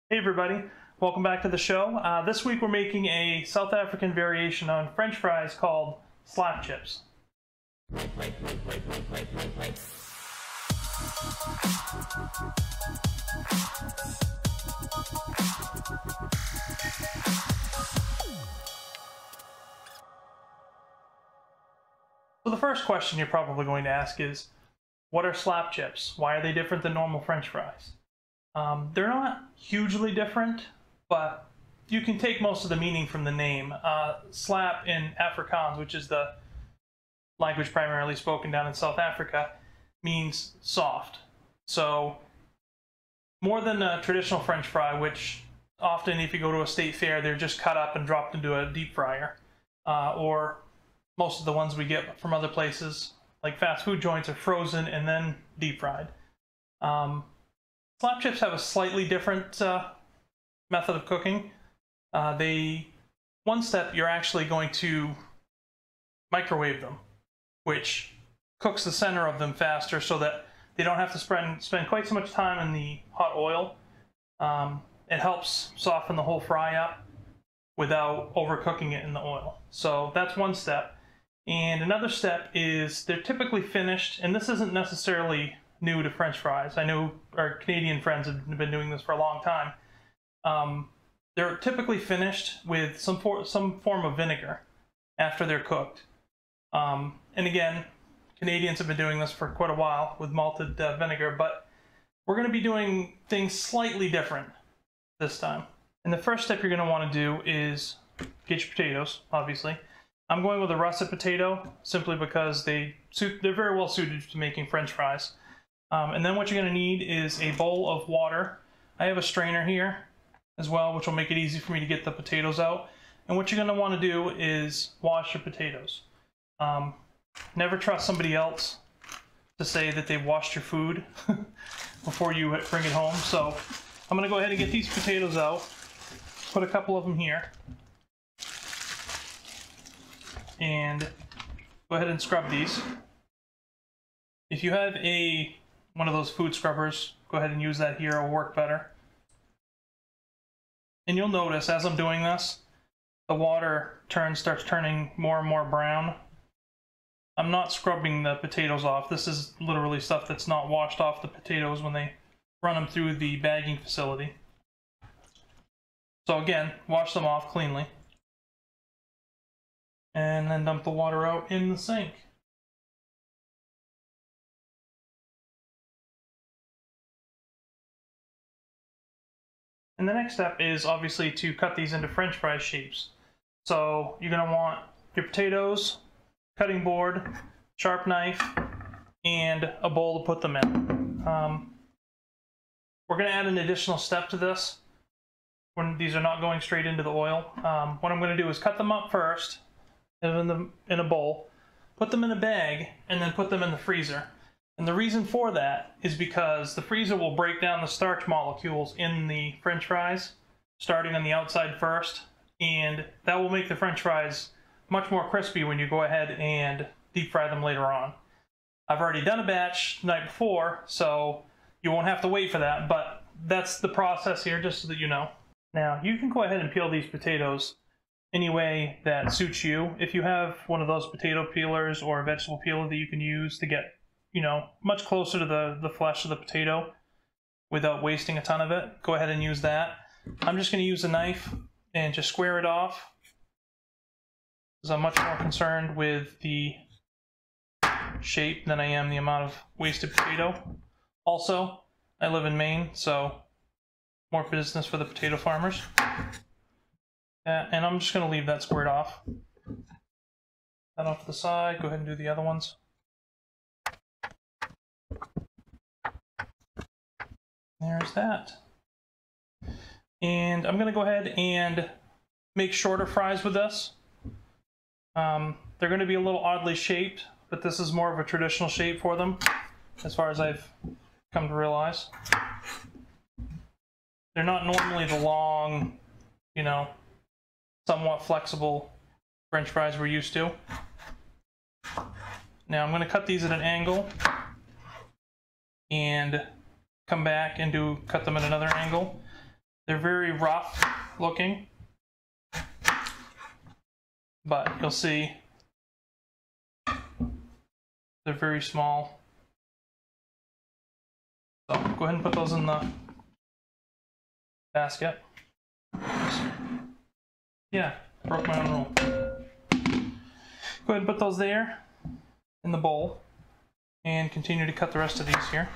Hey everybody, welcome back to the show. This week we're making a South African variation on French fries called slap chips. So the first question you're probably going to ask is, what are slap chips? Why are they different than normal French fries? They're not hugely different, but you can take most of the meaning from the name. Slap in Afrikaans, which is the language primarily spoken down in South Africa, means soft. So more than a traditional French fry, which often if you go to a state fair, they're just cut up and dropped into a deep fryer. Or most of the ones we get from other places, like fast food joints, are frozen and then deep fried. Slap chips have a slightly different method of cooking. One step, you're actually going to microwave them, which cooks the center of them faster so that they don't have to spend quite so much time in the hot oil. It helps soften the whole fry up without overcooking it in the oil. So that's one step. And another step is they're typically finished, and this isn't necessarily new to French fries. I know our Canadian friends have been doing this for a long time. They're typically finished with some form of vinegar after they're cooked. And again, Canadians have been doing this for quite a while with malted vinegar, but we're going to be doing things slightly different this time. And the first step you're going to want to do is get your potatoes, obviously. I'm going with a russet potato simply because they're very well suited to making French fries. And then what you're going to need is a bowl of water. I have a strainer here as well, which will make it easy for me to get the potatoes out. And what you're going to want to do is wash your potatoes. Never trust somebody else to say that they've washed your food before you bring it home. So I'm going to go ahead and get these potatoes out, put a couple of them here, and go ahead and scrub these. If you have one of those food scrubbers, go ahead and use that here, it'll work better. And you'll notice as I'm doing this, the water starts turning more and more brown. I'm not scrubbing the potatoes off. This is literally stuff that's not washed off the potatoes when they run them through the bagging facility. So again, wash them off cleanly. And then dump the water out in the sink. And the next step is obviously to cut these into French fry shapes. So you're going to want your potatoes, cutting board, sharp knife, and a bowl to put them in. We're going to add an additional step to this when these are not going straight into the oil. What I'm going to do is cut them up first in a bowl, put them in a bag, and then put them in the freezer. And the reason for that is because the freezer will break down the starch molecules in the French fries, starting on the outside first, and that will make the French fries much more crispy when you go ahead and deep fry them later on. I've already done a batch the night before, so you won't have to wait for that, but that's the process here, just so that you know. Now, you can go ahead and peel these potatoes any way that suits you. If you have one of those potato peelers or a vegetable peeler that you can use to get much closer to the flesh of the potato without wasting a ton of it, go ahead and use that. I'm just going to use a knife and just square it off, because I'm much more concerned with the shape than I am the amount of wasted potato. Also, I live in Maine, so more business for the potato farmers. And I'm just going to leave that squared off. That off to the side, go ahead and do the other ones. There's that. And I'm going to go ahead and make shorter fries with this. They're going to be a little oddly shaped, but this is more of a traditional shape for them, as far as I've come to realize. They're not normally the long, somewhat flexible French fries we're used to. Now I'm going to cut these at an angle and come back and cut them at another angle. They're very rough looking, but you'll see they're very small. So go ahead and put those in the basket. Yeah, broke my own rule. Go ahead and put those there in the bowl and continue to cut the rest of these here.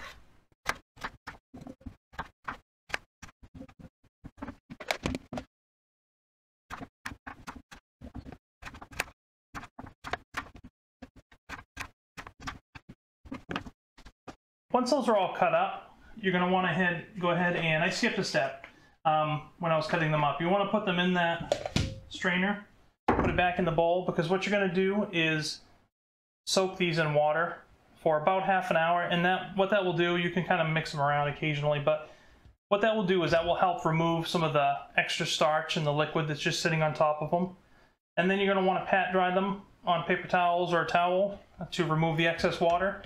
Once those are all cut up, you're going to want to go ahead and I skipped a step when I was cutting them up. You want to put them in that strainer, put it back in the bowl, because what you're going to do is soak these in water for about half an hour, and what that will do, you can kind of mix them around occasionally, but what that will do is that will help remove some of the extra starch and the liquid that's just sitting on top of them. And then you're going to want to pat dry them on paper towels or a towel to remove the excess water.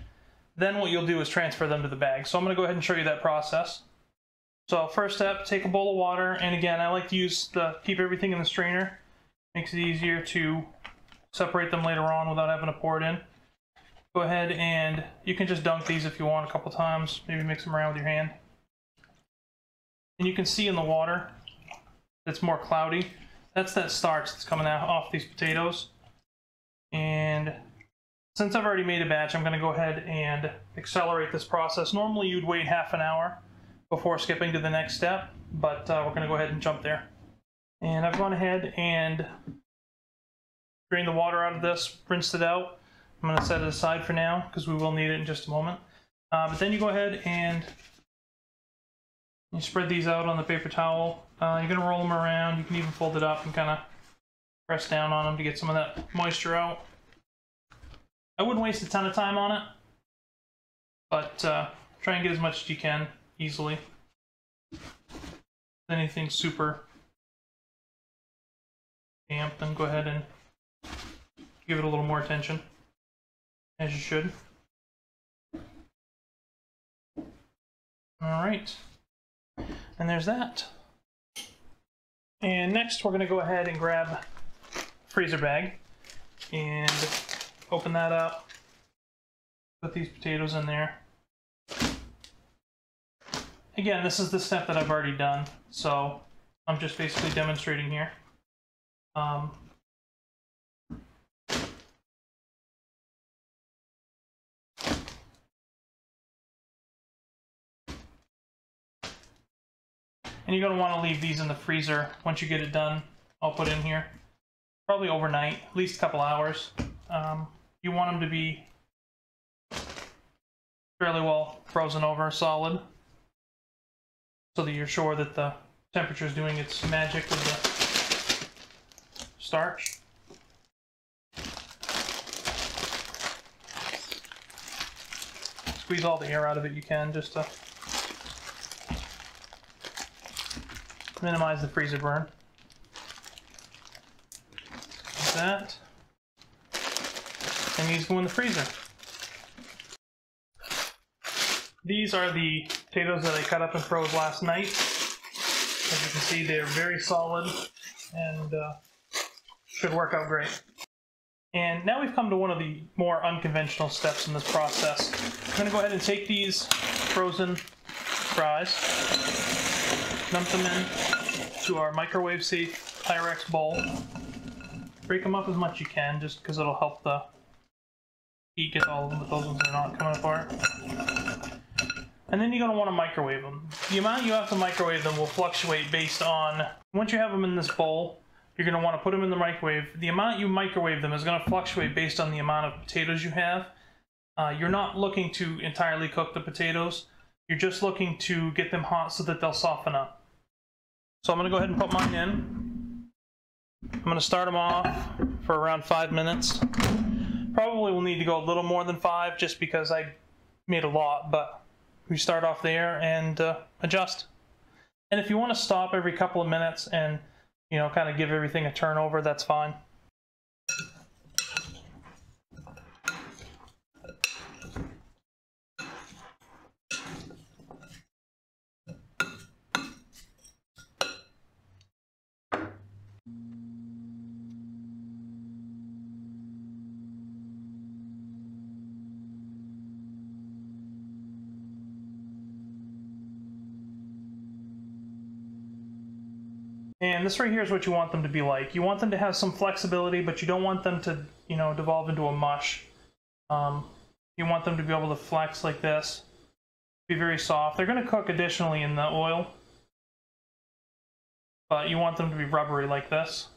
Then what you'll do is transfer them to the bag. So I'm going to go ahead and show you that process. So first step, take a bowl of water, and again, I like to keep everything in the strainer. Makes it easier to separate them later on without having to pour it in. Go ahead and you can just dunk these if you want a couple times, maybe mix them around with your hand. And you can see in the water that's more cloudy. That's that starch that's coming out off these potatoes. And since I've already made a batch, I'm going to go ahead and accelerate this process. Normally you'd wait half an hour before skipping to the next step, but we're going to go ahead and jump there. And I've gone ahead and drained the water out of this, rinsed it out. I'm going to set it aside for now because we will need it in just a moment. But then you go ahead and you spread these out on the paper towel. You're going to roll them around. You can even fold it up and kind of press down on them to get some of that moisture out. I wouldn't waste a ton of time on it, but try and get as much as you can easily. If anything's super damp, then go ahead and give it a little more attention, as you should. Alright, and there's that. And next we're going to go ahead and grab a freezer bag and open that up, put these potatoes in there. Again, this is the step that I've already done, so I'm just basically demonstrating here. And you're going to want to leave these in the freezer once you get it done. I'll put in here. Probably overnight, at least a couple hours. You want them to be fairly well frozen over, solid, so that you're sure that the temperature is doing its magic with the starch. Squeeze all the air out of it you can, just to minimize the freezer burn. Like that. And these go in the freezer. These are the potatoes that I cut up and froze last night. As you can see, they're very solid and should work out great. And now we've come to one of the more unconventional steps in this process. I'm going to go ahead and take these frozen fries, dump them in to our microwave-safe Pyrex bowl. Break them up as much as you can, just because it'll help the heat get all of them, but those ones are not coming apart. And then you're going to want to microwave them. The amount you have to microwave them will fluctuate based on, once you have them in this bowl, you're going to want to put them in the microwave. The amount you microwave them is going to fluctuate based on the amount of potatoes you have. You're not looking to entirely cook the potatoes. You're just looking to get them hot so that they'll soften up. So I'm going to go ahead and put mine in. I'm going to start them off for around 5 minutes. Probably will need to go a little more than 5 just because I made a lot, but we start off there and adjust. And if you want to stop every couple of minutes and, you know, kind of give everything a turn over, that's fine. And this right here is what you want them to be like. You want them to have some flexibility, but you don't want them to, you know, devolve into a mush. You want them to be able to flex like this, be very soft. They're going to cook additionally in the oil, but you want them to be rubbery like this.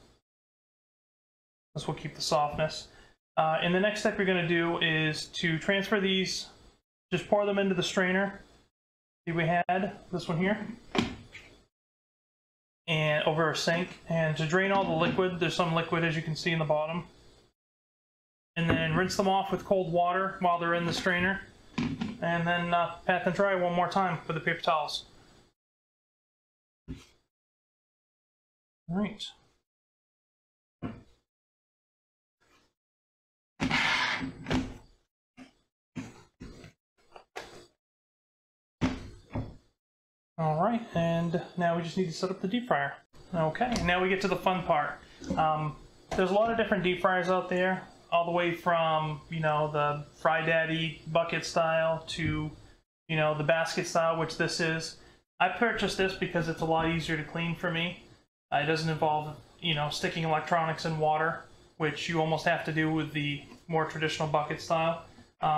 This will keep the softness. And the next step you're going to do is to transfer these, just pour them into the strainer. See, we had this one here, and over our sink. And to drain all the liquid, there's some liquid as you can see in the bottom. And then rinse them off with cold water while they're in the strainer. And then pat and dry one more time with the paper towels. All right. All right, and now we just need to set up the deep fryer. Okay, now we get to the fun part. There's a lot of different deep fryers out there, all the way from, you know, the Fry Daddy bucket style to, you know, the basket style, which this is. I purchased this because it's a lot easier to clean for me. It doesn't involve, you know, sticking electronics in water, which you almost have to do with the more traditional bucket style. So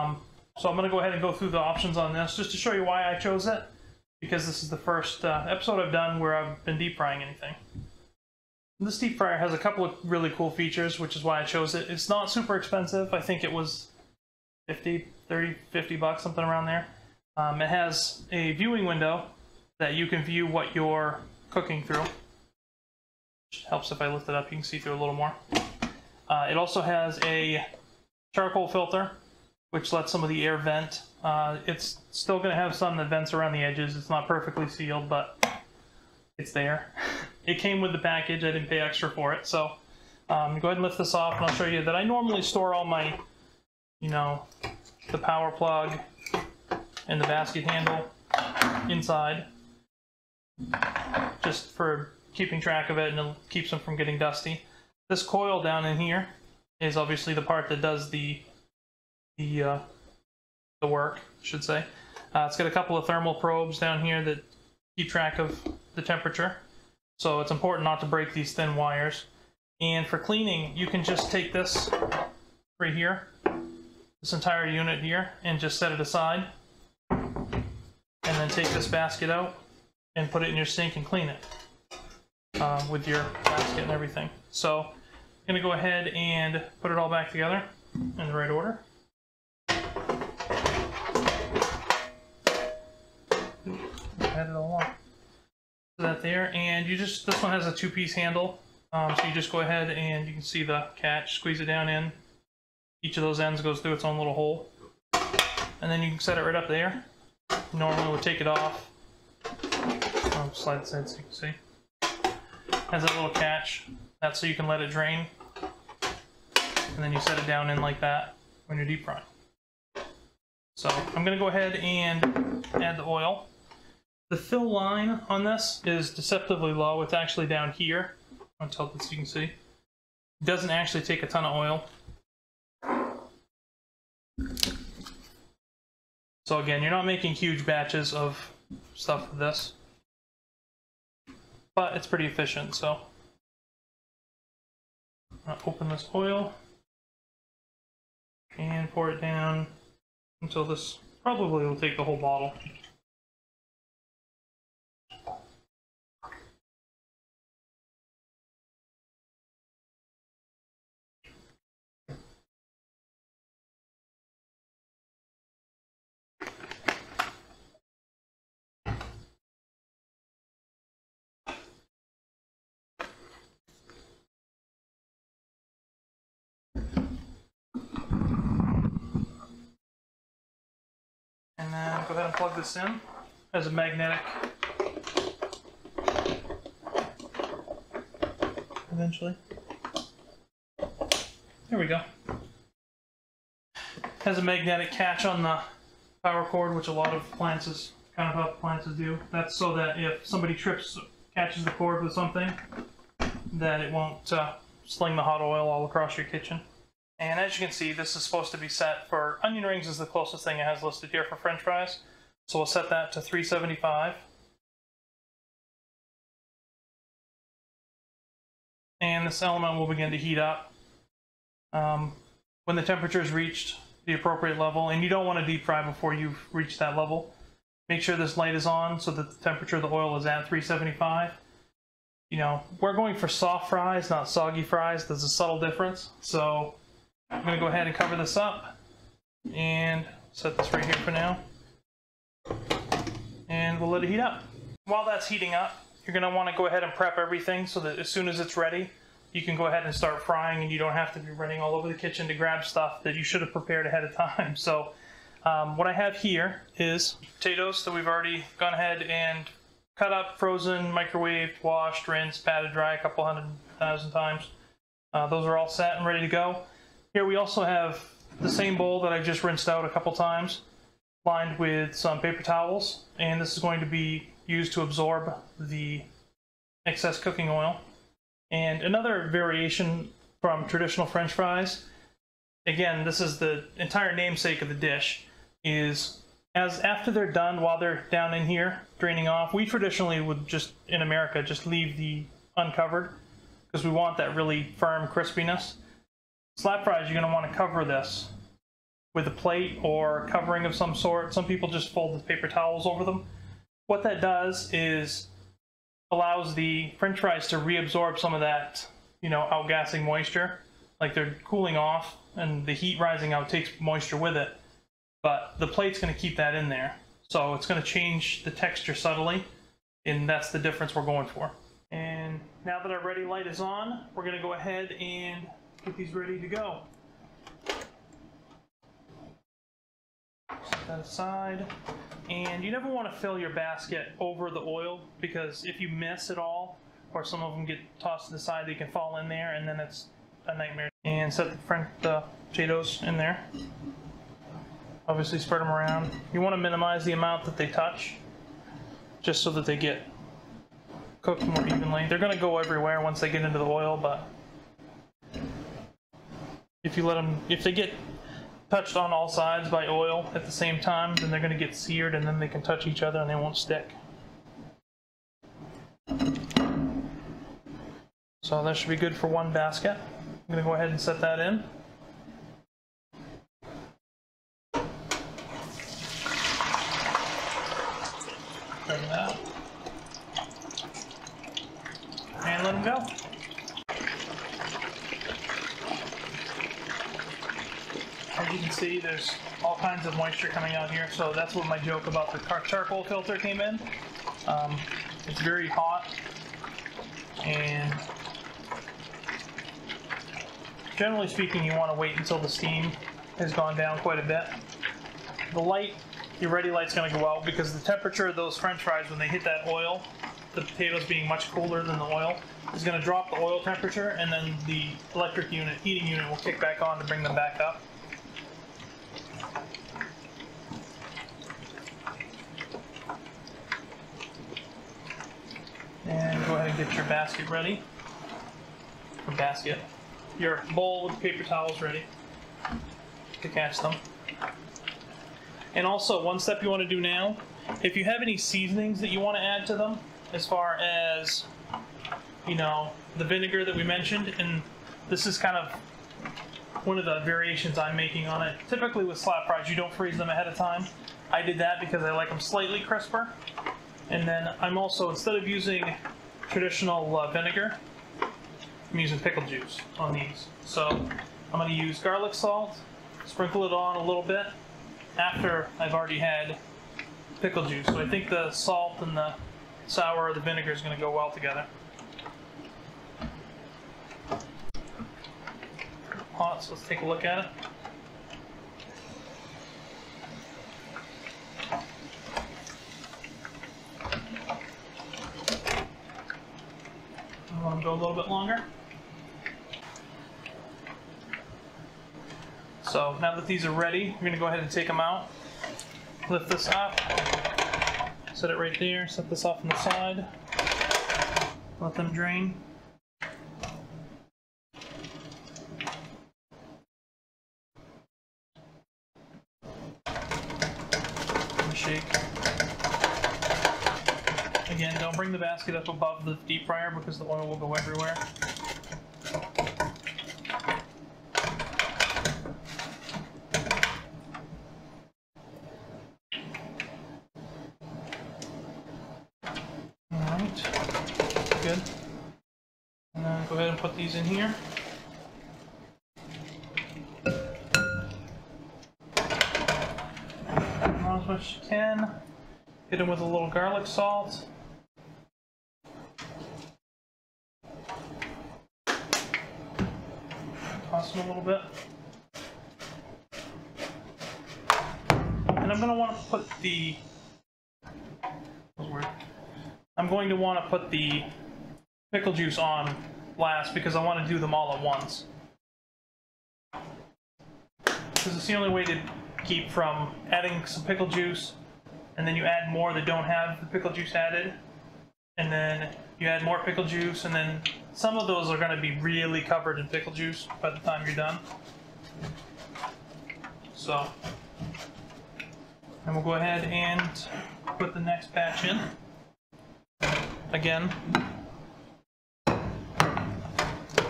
I'm going to go ahead and go through the options on this just to show you why I chose it, because this is the first episode I've done where I've been deep frying anything. This deep fryer has a couple of really cool features, which is why I chose it. It's not super expensive. I think it was 50 bucks, something around there. It has a viewing window that you can view what you're cooking through. Which helps if I lift it up, you can see through a little more. It also has a charcoal filter, which lets some of the air vent. It's still going to have some that vents around the edges. It's not perfectly sealed, but it's there. It came with the package. I didn't pay extra for it. So go ahead and lift this off, and I'll show you that I normally store all my, you know, the power plug and the basket handle inside, just for keeping track of it, and it keeps them from getting dusty. This coil down in here is obviously the part that does the work, I should say. It's got a couple of thermal probes down here that keep track of the temperature, so it's important not to break these thin wires. And for cleaning, you can just take this right here, this entire unit here, and just set it aside, and then take this basket out and put it in your sink and clean it with your basket and everything. So I'm going to go ahead and put it all back together in the right order. Add it all on. So that there, and you just, this one has a two-piece handle, so you just go ahead and you can see the catch, squeeze it down in. Each of those ends goes through its own little hole, and then you can set it right up there. Normally we'll take it off. I'll slide this in so you can see. Has that little catch. That's so you can let it drain, and then you set it down in like that when you're deep frying. So I'm going to go ahead and add the oil. The fill line on this is deceptively low. It's actually down here. I'll tilt it so you can see. It doesn't actually take a ton of oil. So again, you're not making huge batches of stuff with this, but it's pretty efficient. So I'm gonna open this oil and pour it down until this probably will take the whole bottle. And then go ahead and plug this in as a magnetic. Eventually. There we go. Has a magnetic catch on the power cord, which a lot of appliances, kind of appliances do. That's so that if somebody catches the cord with something, that it won't sling the hot oil all across your kitchen. And as you can see, this is supposed to be set for onion rings, is the closest thing it has listed here for French fries. So we'll set that to 375. and this element will begin to heat up. When the temperature is reached the appropriate level, and you don't want to deep fry before you've reached that level, make sure this light is on so that the temperature of the oil is at 375. You know, we're going for soft fries, not soggy fries. There's a subtle difference. So I'm going to go ahead and cover this up and set this right here for now. And we'll let it heat up. While that's heating up, you're going to want to go ahead and prep everything so that as soon as it's ready, you can go ahead and start frying, and you don't have to be running all over the kitchen to grab stuff that you should have prepared ahead of time. So what I have here is potatoes that we've already gone ahead and cut up, frozen, microwaved, washed, rinsed, patted dry a couple 100,000 times. Those are all set and ready to go. Here we also have the same bowl that I just rinsed out a couple times, lined with some paper towels, and this is going to be used to absorb the excess cooking oil. And another variation from traditional French fries, again, this is the entire namesake of the dish, is as after they're done, while they're down in here draining off, we traditionally would just, in America, just leave the uncovered because we want that really firm crispiness. Slap fries, you're going to want to cover this with a plate or covering of some sort. Some people just fold the paper towels over them. What that does is allows the French fries to reabsorb some of that, you know, outgassing moisture. Like they're cooling off and the heat rising out takes moisture with it. But the plate's going to keep that in there. So it's going to change the texture subtly, and that's the difference we're going for. And now that our ready light is on, we're going to go ahead and get these ready to go. Set that aside. And you never want to fill your basket over the oil, because if you miss at all, or some of them get tossed to the side, they can fall in there, and then it's a nightmare. And set the potatoes in there. Obviously spread them around. You want to minimize the amount that they touch, just so that they get cooked more evenly. They're going to go everywhere once they get into the oil, but if you let them, if they get touched on all sides by oil at the same time, then they're going to get seared, and then they can touch each other and they won't stick. So that should be good for one basket. I'm going to go ahead and set that in. Bring that. And let them go. As you can see, there's all kinds of moisture coming out here, so that's what my joke about the charcoal filter came in. It's very hot, and generally speaking, you want to wait until the steam has gone down quite a bit. The light, your ready light's going to go out because the temperature of those French fries, when they hit that oil, the potatoes being much cooler than the oil, is going to drop the oil temperature, and then the electric unit, heating unit, will kick back on to bring them back up. And go ahead and get your basket ready. Or basket. Your bowl with paper towels ready to catch them. And also, one step you want to do now, if you have any seasonings that you want to add to them, as far as, you know, the vinegar that we mentioned, and this is kind of one of the variations I'm making on it. Typically with slap fries, you don't freeze them ahead of time. I did that because I like them slightly crisper. And then I'm also, instead of using traditional vinegar, I'm using pickle juice on these. So I'm going to use garlic salt, sprinkle it on a little bit after I've already had pickle juice. So I think the salt and the sour or the vinegar is going to go well together. Hot, so let's take a look at it. I want to go a little bit longer. So now that these are ready, we're going to go ahead and take them out. Lift this up, set it right there, set this off on the side, let them drain. Shake. Again, don't bring the basket up above the deep fryer because the oil will go everywhere. Good. And then go ahead and put these in here. As much as you can. Hit them with a little garlic salt. Toss them a little bit. And I'm going to want to put the... I'm going to want to put the pickle juice on last because I want to do them all at once. Because it's the only way to keep from adding some pickle juice, and then you add more that don't have the pickle juice added, and then you add more pickle juice, and then some of those are going to be really covered in pickle juice by the time you're done. So, and we'll go ahead and put the next batch in. Again,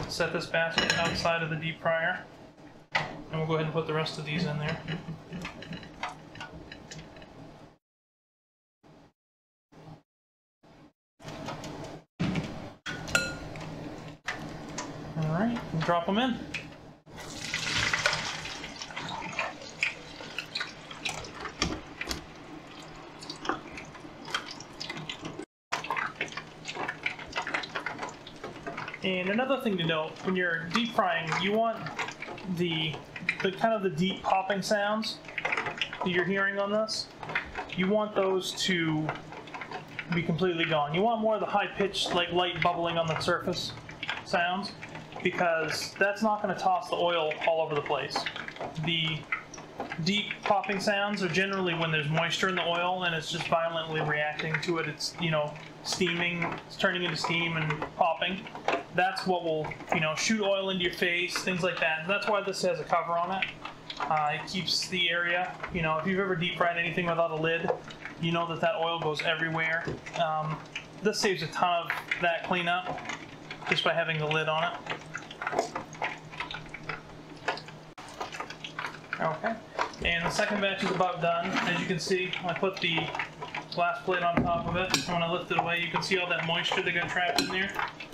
set this basket outside of the deep fryer, and we'll go ahead and put the rest of these in there. Alright, and drop them in. And another thing to note, when you're deep frying, you want the kind of the deep popping sounds that you're hearing on this, you want those to be completely gone. You want more of the high-pitched, like light bubbling on the surface sounds, because that's not going to toss the oil all over the place. The deep popping sounds are generally when there's moisture in the oil and it's just violently reacting to it. It's, you know, steaming, it's turning into steam and popping. That's what will, you know, shoot oil into your face, things like that. That's why this has a cover on it. It keeps the area, you know, if you've ever deep fried anything without a lid, you know that that oil goes everywhere. This saves a ton of that cleanup just by having the lid on it. Okay, and the second batch is about done. As you can see, I put the glass plate on top of it. And when I lift it away, you can see all that moisture that got trapped in there.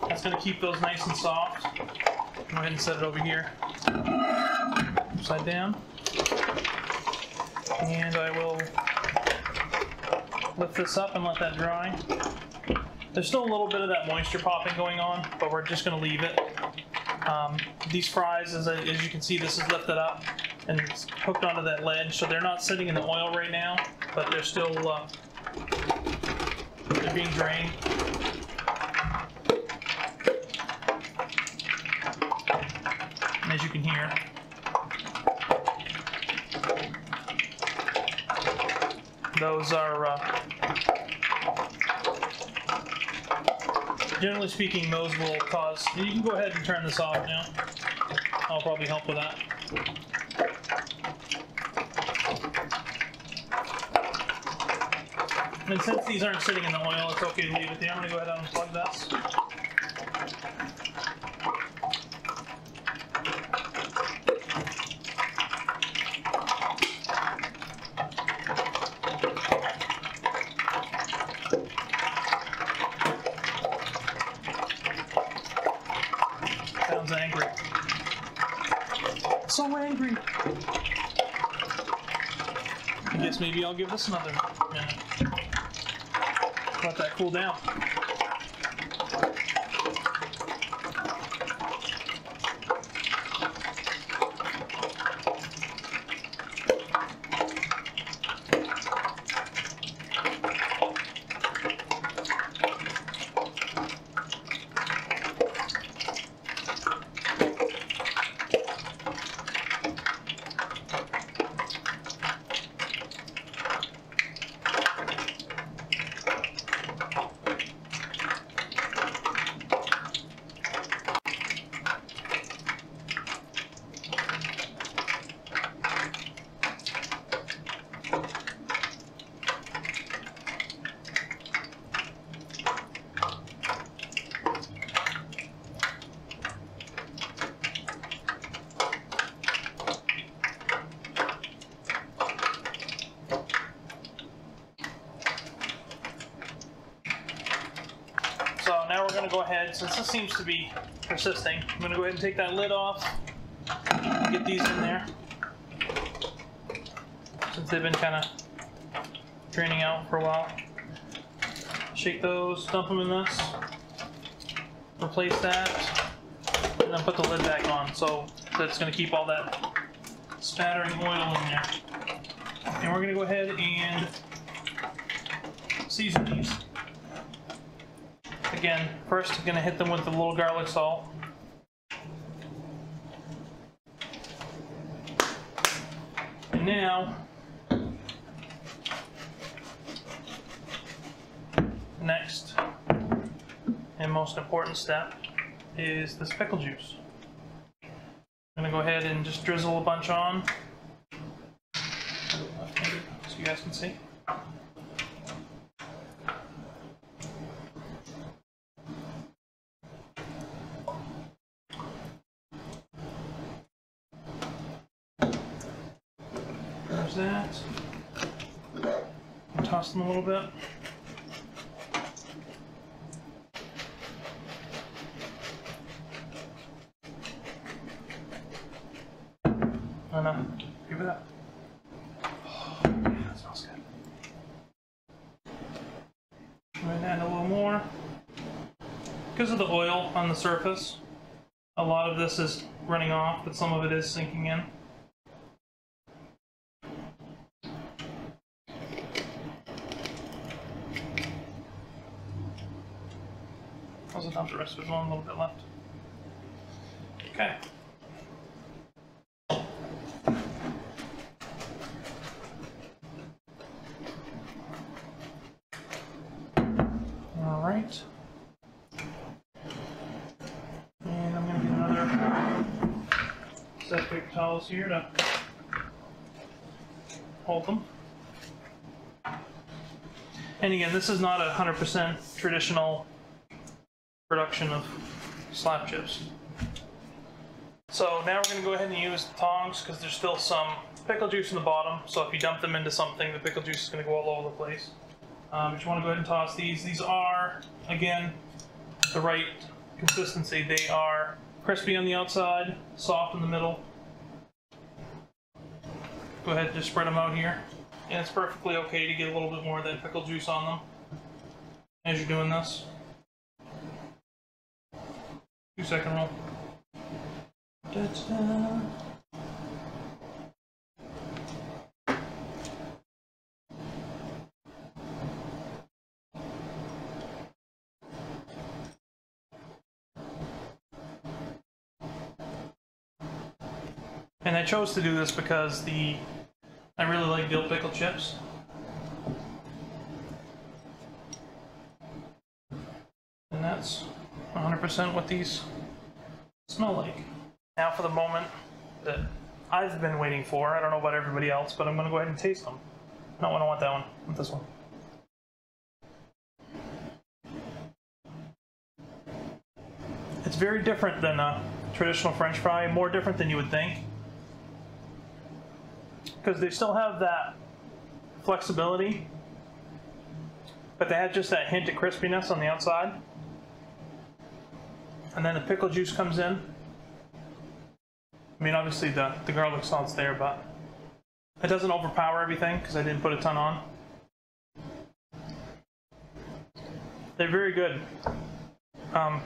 That's going to keep those nice and soft. Go ahead and set it over here, upside down. And I will lift this up and let that dry. There's still a little bit of that moisture popping going on, but we're just going to leave it. These fries, as you can see, this is lifted up and it's hooked onto that ledge, so they're not sitting in the oil right now, but they're still they're being drained. And as you can hear, those are generally speaking, those will cause... You can go ahead and turn this off now. I'll probably help with that. And since these aren't sitting in the oil, it's okay to leave it there. I'm going to go ahead and unplug this. Sounds angry. So angry. I guess maybe I'll give this another minute. Let that cool down. now we're going to go ahead, since this seems to be persisting, I'm going to go ahead and take that lid off and get these in there, since they've been kind of draining out for a while. Shake those, dump them in this, replace that, and then put the lid back on, so that's going to keep all that spattering oil in there. And we're going to go ahead and season these. Again, first I'm going to hit them with the little garlic salt. And now, the next and most important step is this pickle juice. I'm going to go ahead and just drizzle a bunch on, so you guys can see. There's that. And toss them a little bit. Give it up. Oh, man, that smells good. I'm going to add a little more. Because of the oil on the surface, a lot of this is running off, but some of it is sinking in. Also dump the rest of it, a little bit left. Okay. Alright. And I'm going to get another set of paper towels here to hold them. And again, this is not a 100% traditional production of slap chips. So now we're going to go ahead and use the tongs because there's still some pickle juice in the bottom. So if you dump them into something, the pickle juice is going to go all over the place. But you want to go ahead and toss these. These are, again, the right consistency. They are crispy on the outside, soft in the middle. Go ahead and just spread them out here. And it's perfectly okay to get a little bit more of that pickle juice on them as you're doing this. 2-second roll. Da-da. And I chose to do this because I really like dill pickle chips. And that's 100% what these smell like. Now for the moment that I've been waiting for. I don't know about everybody else, but I'm going to go ahead and taste them. No, I don't want that one. I want this one. It's very different than a traditional French fry, more different than you would think. Because they still have that flexibility, but they have just that hint of crispiness on the outside. And then the pickle juice comes in. I mean, obviously the garlic salt's there, but it doesn't overpower everything because I didn't put a ton on. They're very good. I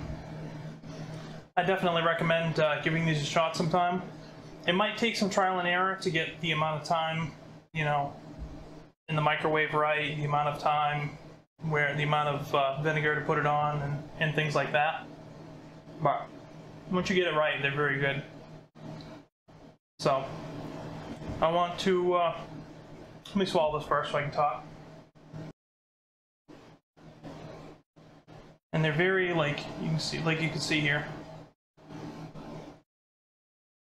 definitely recommend giving these a shot sometime. It might take some trial and error to get the amount of time, you know, in the microwave right, the amount of time, where the amount of vinegar to put it on, and things like that. But once you get it right, they're very good. So I want to let me swallow this first so I can talk. And they're very, like you can see here.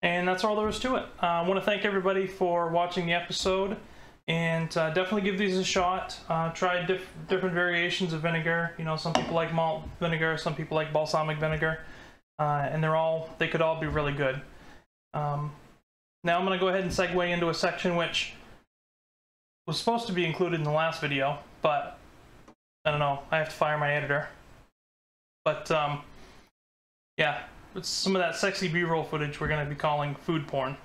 And that's all there is to it. I want to thank everybody for watching the episode, and definitely give these a shot. Try different variations of vinegar. You know, some people like malt vinegar, some people like balsamic vinegar, and they could all be really good. Now I'm going to go ahead and segue into a section which was supposed to be included in the last video, but I don't know. I have to fire my editor. But yeah, it's some of that sexy B-roll footage we're going to be calling food porn.